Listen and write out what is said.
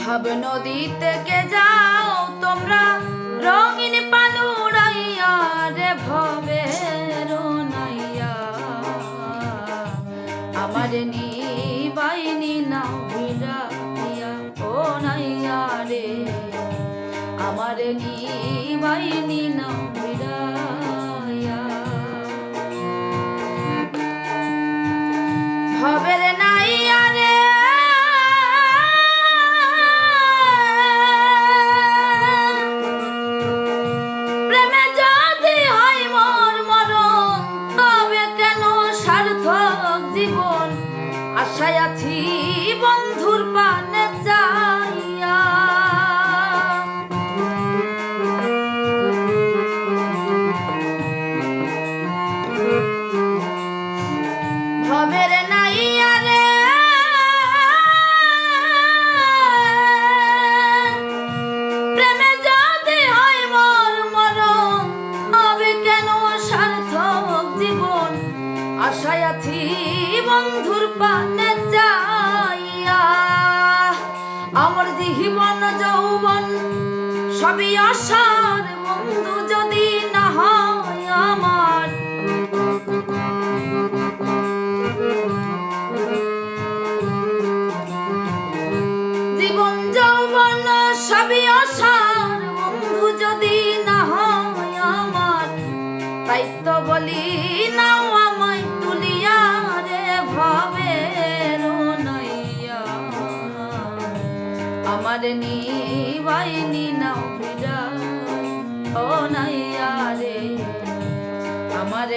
ভাব নদী থেকে যাও তোমরা রঙিন পালু উড়াইয়া রে ভবের নাইয়া আমার নিবাইনি নাও ভিড়াইয়া ও নাইয়া রে আমার নিবাইনি নাও ভিড়াইয়া ভবের নাইয়া রে আশায় আছি বন্ধুর পানে যাইয়া ভবের নাইয়া রে প্রেমে যদি হয় মোর মরণ হবে কেন সার্থক জীবন আশায় আছি বন্ধুর পানে যাইয়া আমার জীবন যৌবন সবই আশার বন্ধু যদি না হয় আমার জীবন যৌবন সবই আশার বন্ধু যদি না হয় আমার তাই তো বলি নাও আমায় তুলিয়া রে ভবের নাইয়া আমার নিবাইনি নাও ভিড়াই ও নাইয়া রে আমার